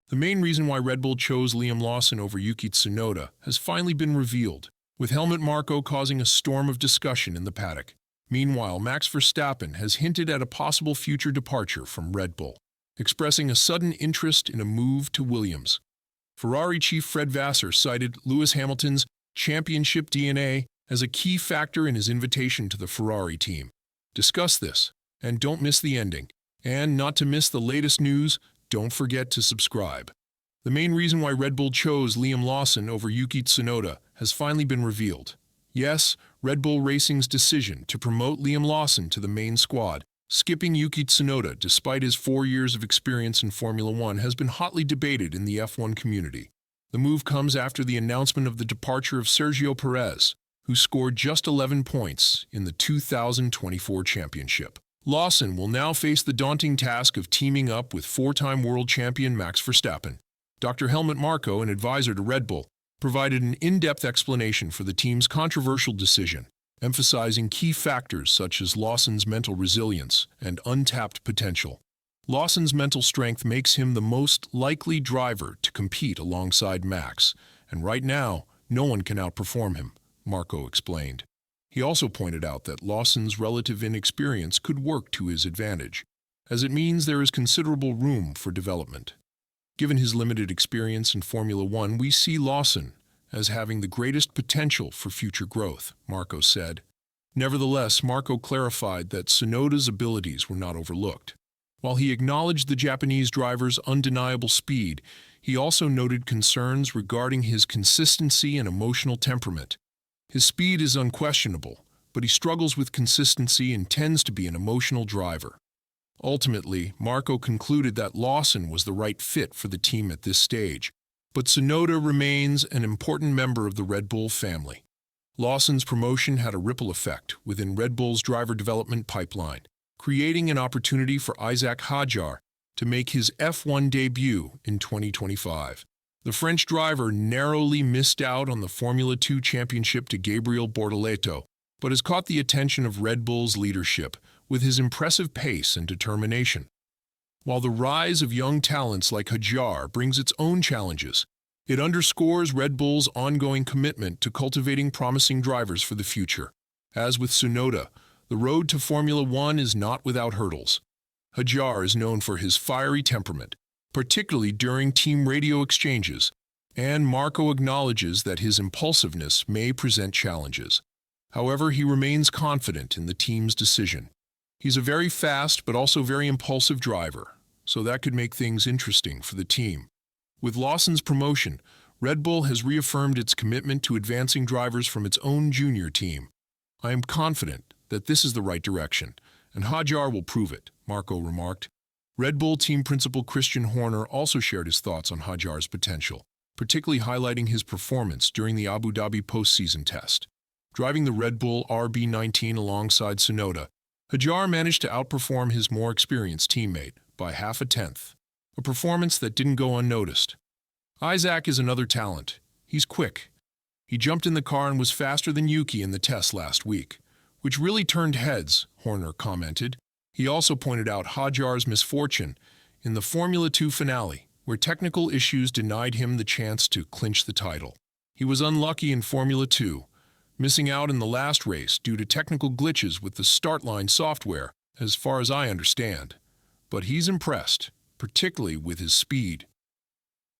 The main reason why Red Bull chose Liam Lawson over Yuki Tsunoda has finally been revealed, with Helmut Marko causing a storm of discussion in the paddock. Meanwhile, Max Verstappen has hinted at a possible future departure from Red Bull, expressing a sudden interest in a move to Williams. Ferrari chief Fred Vasseur cited Lewis Hamilton's championship DNA as a key factor in his invitation to the Ferrari team. Discuss this, and don't miss the ending. And not to miss the latest news, don't forget to subscribe. The main reason why Red Bull chose Liam Lawson over Yuki Tsunoda has finally been revealed. Yes, Red Bull Racing's decision to promote Liam Lawson to the main squad, skipping Yuki Tsunoda despite his 4 years of experience in Formula One, has been hotly debated in the F1 community. The move comes after the announcement of the departure of Sergio Perez, who scored just 11 points in the 2024 championship. Lawson will now face the daunting task of teaming up with four-time world champion Max Verstappen. Dr. Helmut Marko, an advisor to Red Bull, provided an in-depth explanation for the team's controversial decision, emphasizing key factors such as Lawson's mental resilience and untapped potential. Lawson's mental strength makes him the most likely driver to compete alongside Max, and right now, no one can outperform him, Marko explained. He also pointed out that Lawson's relative inexperience could work to his advantage, as it means there is considerable room for development. Given his limited experience in Formula One, we see Lawson as having the greatest potential for future growth, Marko said. Nevertheless, Marko clarified that Tsunoda's abilities were not overlooked. While he acknowledged the Japanese driver's undeniable speed, he also noted concerns regarding his consistency and emotional temperament. His speed is unquestionable, but he struggles with consistency and tends to be an emotional driver. Ultimately, Marko concluded that Lawson was the right fit for the team at this stage, but Tsunoda remains an important member of the Red Bull family. Lawson's promotion had a ripple effect within Red Bull's driver development pipeline, creating an opportunity for Isaac Hadjar to make his F1 debut in 2025. The French driver narrowly missed out on the Formula 2 championship to Gabriel Bortoleto, but has caught the attention of Red Bull's leadership with his impressive pace and determination. While the rise of young talents like Hadjar brings its own challenges, it underscores Red Bull's ongoing commitment to cultivating promising drivers for the future. As with Tsunoda, the road to Formula One is not without hurdles. Hadjar is known for his fiery temperament, particularly during team radio exchanges, and Marko acknowledges that his impulsiveness may present challenges. However, he remains confident in the team's decision. He's a very fast but also very impulsive driver, so that could make things interesting for the team. With Lawson's promotion, Red Bull has reaffirmed its commitment to advancing drivers from its own junior team. I am confident that this is the right direction, and Hadjar will prove it, Marko remarked. Red Bull team principal Christian Horner also shared his thoughts on Hadjar's potential, particularly highlighting his performance during the Abu Dhabi postseason test. Driving the Red Bull RB19 alongside Tsunoda, Hadjar managed to outperform his more experienced teammate by half a tenth, a performance that didn't go unnoticed. Isaac is another talent. He's quick. He jumped in the car and was faster than Yuki in the test last week, which really turned heads, Horner commented. He also pointed out Hadjar's misfortune in the Formula 2 finale, where technical issues denied him the chance to clinch the title. He was unlucky in Formula 2, missing out in the last race due to technical glitches with the start line software, as far as I understand. But he's impressed, particularly with his speed.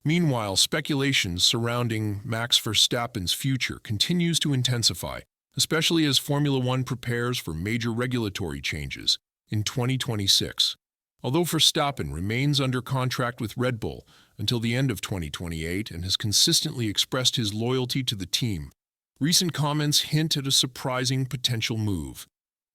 Meanwhile, speculations surrounding Max Verstappen's future continues to intensify, especially as Formula One prepares for major regulatory changes in 2026. Although Verstappen remains under contract with Red Bull until the end of 2028 and has consistently expressed his loyalty to the team, recent comments hint at a surprising potential move.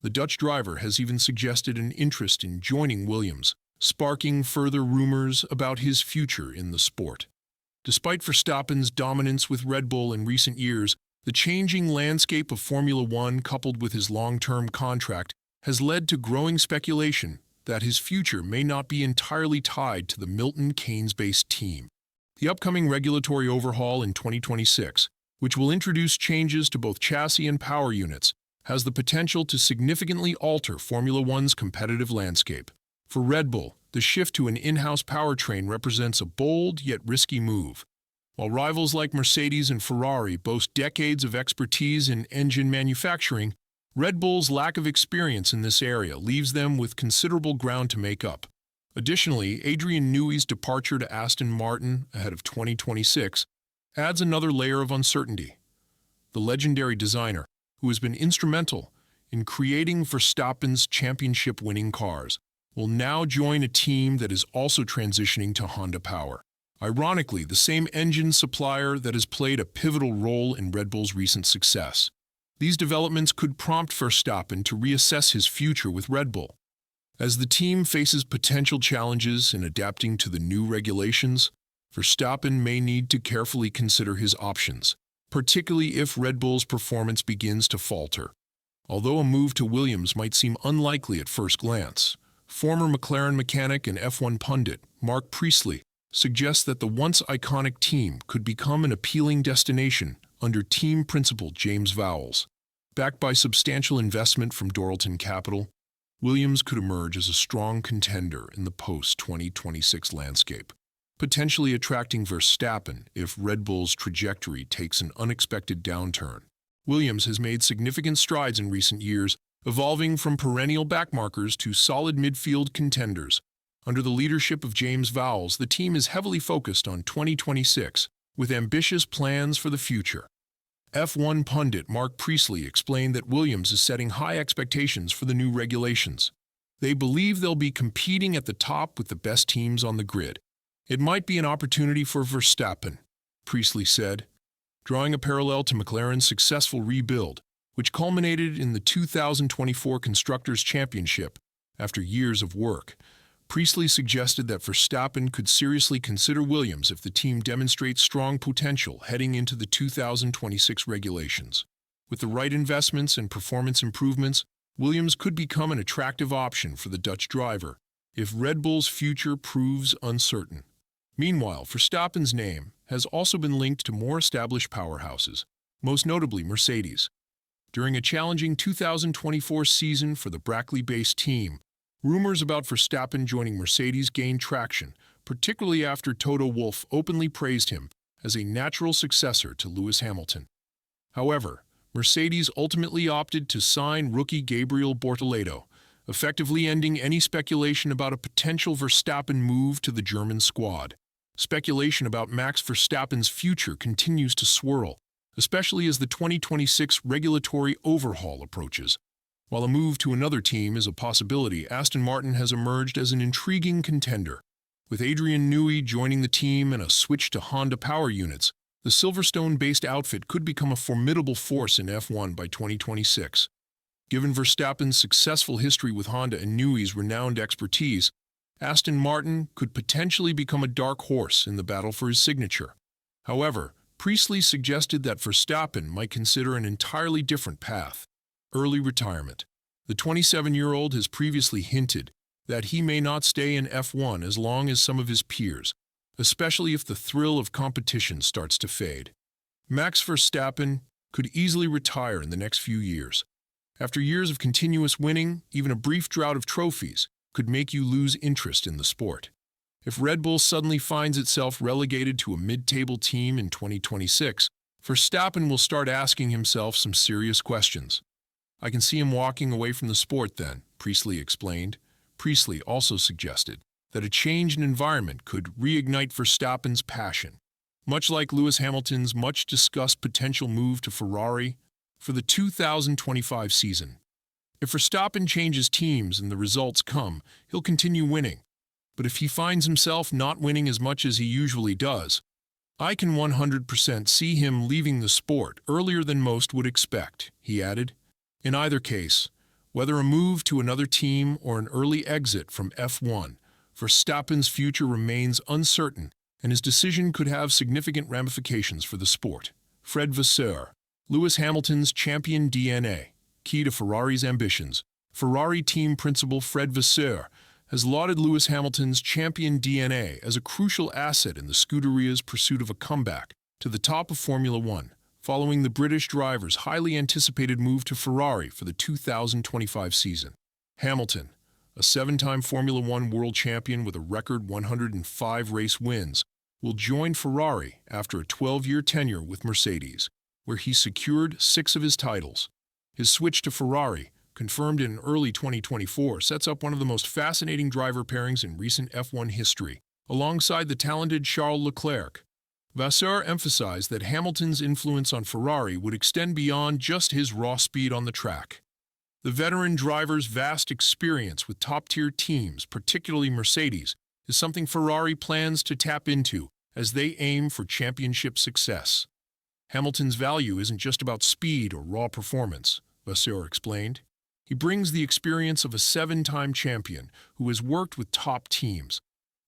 The Dutch driver has even suggested an interest in joining Williams, sparking further rumors about his future in the sport. Despite Verstappen's dominance with Red Bull in recent years, the changing landscape of Formula One, coupled with his long-term contract, has led to growing speculation that his future may not be entirely tied to the Milton Keynes-based team. The upcoming regulatory overhaul in 2026, which will introduce changes to both chassis and power units, has the potential to significantly alter Formula One's competitive landscape. For Red Bull, The shift to an in-house powertrain represents a bold yet risky move. While rivals like Mercedes and Ferrari boast decades of expertise in engine manufacturing, Red Bull's lack of experience in this area leaves them with considerable ground to make up. Additionally, Adrian Newey's departure to Aston Martin ahead of 2026 adds another layer of uncertainty. The legendary designer, who has been instrumental in creating Verstappen's championship-winning cars, will now join a team that is also transitioning to Honda power. Ironically, the same engine supplier that has played a pivotal role in Red Bull's recent success. These developments could prompt Verstappen to reassess his future with Red Bull. As the team faces potential challenges in adapting to the new regulations, Verstappen may need to carefully consider his options, particularly if Red Bull's performance begins to falter. Although a move to Williams might seem unlikely at first glance, former McLaren mechanic and F1 pundit Mark Priestley suggests that the once iconic team could become an appealing destination under team principal James Vowles. Backed by substantial investment from Doralton Capital, Williams could emerge as a strong contender in the post-2026 landscape, potentially attracting Verstappen if Red Bull's trajectory takes an unexpected downturn. Williams has made significant strides in recent years, evolving from perennial backmarkers to solid midfield contenders. Under the leadership of James Vowles, the team is heavily focused on 2026, with ambitious plans for the future. F1 pundit Mark Priestley explained that Williams is setting high expectations for the new regulations. They believe they'll be competing at the top with the best teams on the grid. It might be an opportunity for Verstappen, Priestley said, drawing a parallel to McLaren's successful rebuild, which culminated in the 2024 Constructors' Championship after years of work. Priestley suggested that Verstappen could seriously consider Williams if the team demonstrates strong potential heading into the 2026 regulations. With the right investments and performance improvements, Williams could become an attractive option for the Dutch driver if Red Bull's future proves uncertain. Meanwhile, Verstappen's name has also been linked to more established powerhouses, most notably Mercedes. During a challenging 2024 season for the Brackley-based team, rumors about Verstappen joining Mercedes gained traction, particularly after Toto Wolff openly praised him as a natural successor to Lewis Hamilton. However, Mercedes ultimately opted to sign rookie Gabriel Bortoleto, effectively ending any speculation about a potential Verstappen move to the German squad. Speculation about Max Verstappen's future continues to swirl, especially as the 2026 regulatory overhaul approaches. While a move to another team is a possibility, Aston Martin has emerged as an intriguing contender. With Adrian Newey joining the team and a switch to Honda power units, the Silverstone-based outfit could become a formidable force in F1 by 2026. Given Verstappen's successful history with Honda and Newey's renowned expertise, Aston Martin could potentially become a dark horse in the battle for his signature. However, Priestley suggested that Verstappen might consider an entirely different path: early retirement. The 27-year-old has previously hinted that he may not stay in F1 as long as some of his peers, especially if the thrill of competition starts to fade. Max Verstappen could easily retire in the next few years. After years of continuous winning, even a brief drought of trophies could make you lose interest in the sport. If Red Bull suddenly finds itself relegated to a mid-table team in 2026, Verstappen will start asking himself some serious questions. "I can see him walking away from the sport then," Priestley explained. Priestley also suggested that a change in environment could reignite Verstappen's passion, much like Lewis Hamilton's much-discussed potential move to Ferrari for the 2025 season. If Verstappen changes teams and the results come, he'll continue winning. But if he finds himself not winning as much as he usually does, I can 100% see him leaving the sport earlier than most would expect, he added. In either case, whether a move to another team or an early exit from F1, Verstappen's future remains uncertain, and his decision could have significant ramifications for the sport. Fred Vasseur, Lewis Hamilton's champion DNA, key to Ferrari's ambitions. Ferrari team principal Fred Vasseur has lauded Lewis Hamilton's champion DNA as a crucial asset in the Scuderia's pursuit of a comeback to the top of Formula One, following the British driver's highly anticipated move to Ferrari for the 2025 season. Hamilton, a seven-time Formula One world champion with a record 105 race wins, will join Ferrari after a 12-year tenure with Mercedes, where he secured 6 of his titles. His switch to Ferrari, confirmed in early 2024, sets up one of the most fascinating driver pairings in recent F1 history, alongside the talented Charles Leclerc. Vasseur emphasized that Hamilton's influence on Ferrari would extend beyond just his raw speed on the track. The veteran driver's vast experience with top-tier teams, particularly Mercedes, is something Ferrari plans to tap into as they aim for championship success. Hamilton's value isn't just about speed or raw performance, Vasseur explained. He brings the experience of a 7-time champion who has worked with top teams.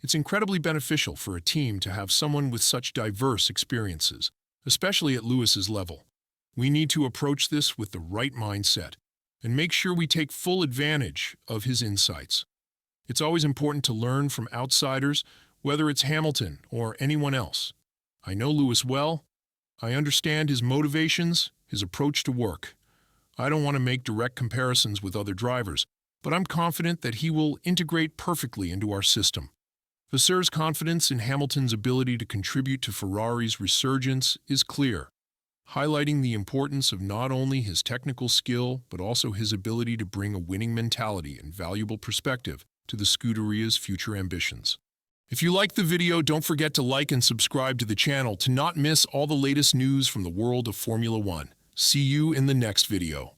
It's incredibly beneficial for a team to have someone with such diverse experiences, especially at Lewis's level. We need to approach this with the right mindset and make sure we take full advantage of his insights. It's always important to learn from outsiders, whether it's Hamilton or anyone else. I know Lewis well. I understand his motivations, his approach to work. I don't want to make direct comparisons with other drivers, but I'm confident that he will integrate perfectly into our system. Vasseur's confidence in Hamilton's ability to contribute to Ferrari's resurgence is clear, highlighting the importance of not only his technical skill, but also his ability to bring a winning mentality and valuable perspective to the Scuderia's future ambitions. If you liked the video, don't forget to like and subscribe to the channel to not miss all the latest news from the world of Formula One. See you in the next video.